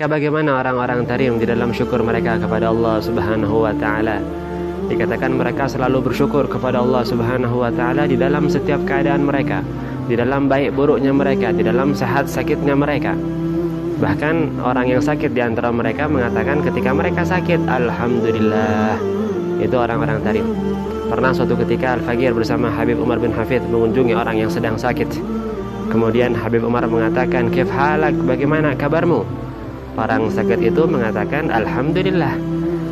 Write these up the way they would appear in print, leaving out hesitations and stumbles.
Bagaimana orang-orang Tarim di dalam syukur mereka kepada Allah Subhanahu wa taala? Dikatakan mereka selalu bersyukur kepada Allah Subhanahu wa taala di dalam setiap keadaan mereka, di dalam baik buruknya mereka, di dalam sehat sakitnya mereka. Bahkan orang yang sakit di antara mereka mengatakan ketika mereka sakit, alhamdulillah. Itu orang-orang Tarim. Pernah suatu ketika Al-Faqir bersama Habib Umar bin Hafidh mengunjungi orang yang sedang sakit. Kemudian Habib Umar mengatakan, "Kif halak, bagaimana kabarmu?" Orang sakit itu mengatakan, "Alhamdulillah,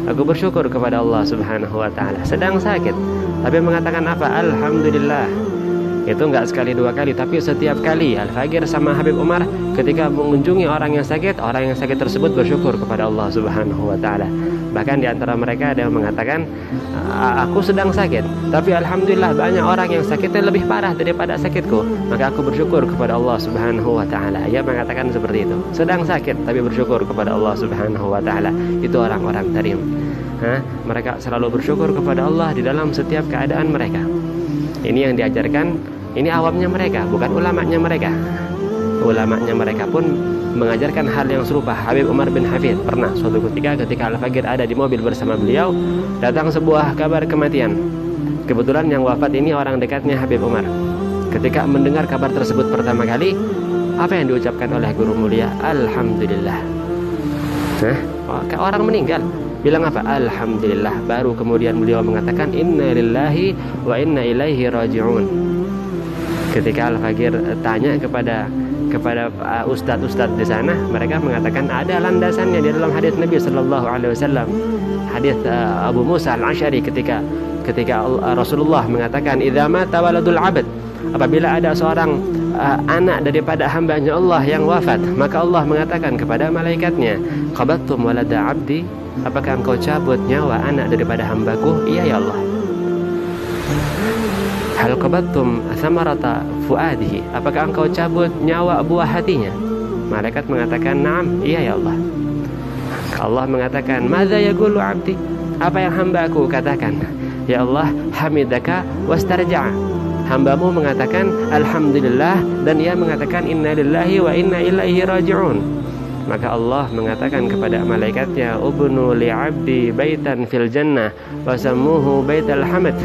aku bersyukur kepada Allah Subhanahu wa taala." Sedang sakit, tapi mengatakan apa? Alhamdulillah. Itu enggak sekali dua kali, tapi setiap kali Al-Faqir sama Habib Umar ketika mengunjungi orang yang sakit tersebut bersyukur kepada Allah Subhanahu wa taala. Bahkan di antara mereka ada yang mengatakan, "Aku sedang sakit, tapi alhamdulillah banyak orang yang sakitnya lebih parah daripada sakitku, maka aku bersyukur kepada Allah Subhanahu wa taala." Ia mengatakan seperti itu. Sedang sakit tapi bersyukur kepada Allah Subhanahu wa taala. Itu orang-orang Tarim. Mereka selalu bersyukur kepada Allah di dalam setiap keadaan mereka. Ini yang diajarkan, ini awamnya mereka, bukan ulamanya mereka. Ulamanya mereka pun mengajarkan hal yang serupa. Habib Umar bin Hafidh pernah suatu ketika Al-Faqir ada di mobil bersama beliau, datang sebuah kabar kematian. Kebetulan yang wafat ini orang dekatnya Habib Umar. Ketika mendengar kabar tersebut pertama kali, apa yang diucapkan oleh guru mulia? Alhamdulillah. Orang meninggal bilang apa? Alhamdulillah. Baru kemudian beliau mengatakan inna lillahi wa inna ilaihi raji'un. Ketika Al-Faqir tanya kepada ustadz-ustadz di sana, mereka mengatakan ada landasannya di dalam hadis Nabi sallallahu alaihi wasallam. Hadis Abu Musa Al-Asy'ari ketika Rasulullah mengatakan idza mata waladul 'abd, apabila ada seorang anak daripada hambanya Allah yang wafat, maka Allah mengatakan kepada malaikatnya, qabattum walada 'abdi, apakah engkau cabut nyawa anak daripada hambaku? Iya ya Allah. Hal qabattum samarata fuadihi, apakah engkau cabut nyawa buah hatinya? Malaikat mengatakan, "Na'am, iya ya Allah." Allah mengatakan, "Madza yaqulu 'abdi?" Apa yang hambaku katakan? Ya Allah, hamidaka wastarja'a. Hambamu mengatakan alhamdulillah dan ia mengatakan inna lillahi wa inna ilaihi raji'un. Maka Allah mengatakan kepada malaikatnya, "Ubnu li'abdi baitan fil jannah wa sammuhu baital hamd."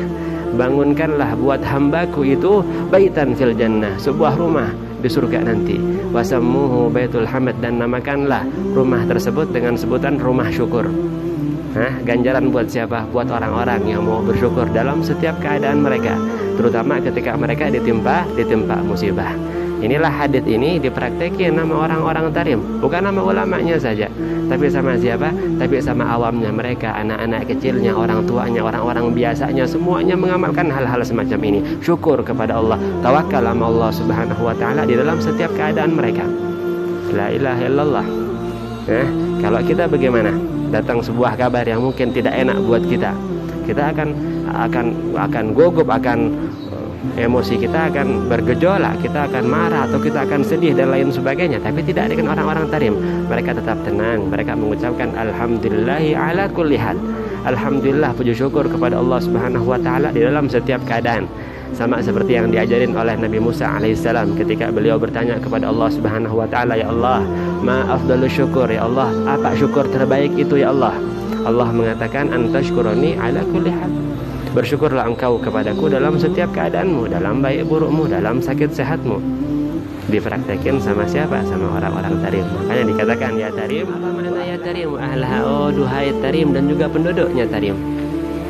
Bangunkanlah buat hambaku itu baitan fil jannah, sebuah rumah di surga nanti. Wasammuhu baitul hamd, dan namakanlah rumah tersebut dengan sebutan rumah syukur. Ganjaran buat siapa? Buat orang-orang yang mau bersyukur dalam setiap keadaan mereka, terutama ketika mereka ditimpa musibah. Inilah hadis ini dipraktekin nama orang-orang Tarim, bukan nama ulamanya saja, tapi sama siapa? Tapi sama awamnya mereka, anak-anak kecilnya, orang tuanya, orang-orang biasanya, semuanya mengamalkan hal-hal semacam ini. Syukur kepada Allah, tawakal sama Allah Subhanahu wa taala di dalam setiap keadaan mereka. La ilaha illallah. Kalau kita bagaimana? Datang sebuah kabar yang mungkin tidak enak buat kita akan gugup, emosi kita akan bergejolak, kita akan marah atau kita akan sedih dan lain sebagainya. Tapi tidak dengan orang-orang Tarim. Mereka tetap tenang, mereka mengucapkan alhamdulillahi ala kulli hal. Alhamdulillah, puji syukur kepada Allah Subhanahu wa taala di dalam setiap keadaan. Sama seperti yang diajarin oleh Nabi Musa alaihissalam ketika beliau bertanya kepada Allah Subhanahu wa taala, "Ya Allah, ma afdalus syukur?" Ya Allah, apa syukur terbaik itu ya Allah? Allah mengatakan, "Antashkurani ala kulli hal." Bersyukurlah engkau kepadaku dalam setiap keadaanmu, dalam baik burukmu, dalam sakit sehatmu. Dipraktekin sama siapa? Sama orang-orang Tarim. Makanya dikatakan ya Tarim. Apa makna ya Tarim? Ahlah, oh duhai Tarim dan juga penduduknya Tarim.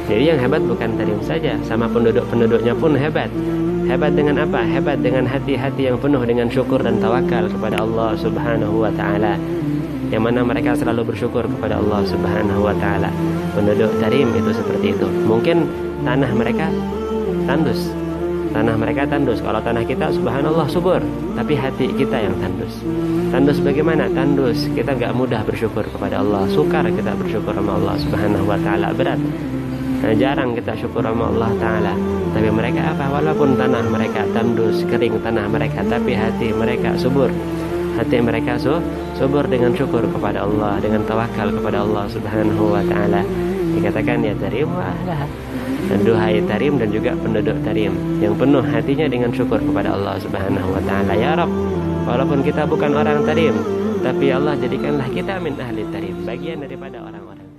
Jadi yang hebat bukan Tarim saja, sama penduduk-penduduknya pun hebat. Hebat dengan apa? Hebat dengan hati-hati yang penuh dengan syukur dan tawakal kepada Allah Subhanahu wa taala. Yang mana mereka selalu bersyukur kepada Allah Subhanahu wa taala. Penduduk Tarim itu seperti itu. Mungkin tanah mereka tandus. Kalau tanah kita subhanallah subur, tapi hati kita yang tandus. Tandus bagaimana? Tandus kita enggak mudah bersyukur kepada Allah. Sukar kita bersyukur sama Allah Subhanahu wa taala, berat. Jarang kita syukur sama Allah taala. Tapi mereka apa? Walaupun tanah mereka tandus, kering tanah mereka, tapi hati mereka subur. Hati mereka subur dengan syukur kepada Allah, dengan tawakal kepada Allah Subhanahu wa taala. Dikatakan ya Tarim wa ahlah. Duhai Tarim dan juga penduduk Tarim yang penuh hatinya dengan syukur kepada Allah Subhanahu wa taala. Ya Rabb, walaupun kita bukan orang Tarim, Tapi ya Allah, jadikanlah kita min ahli tarim, bagian daripada orang-orang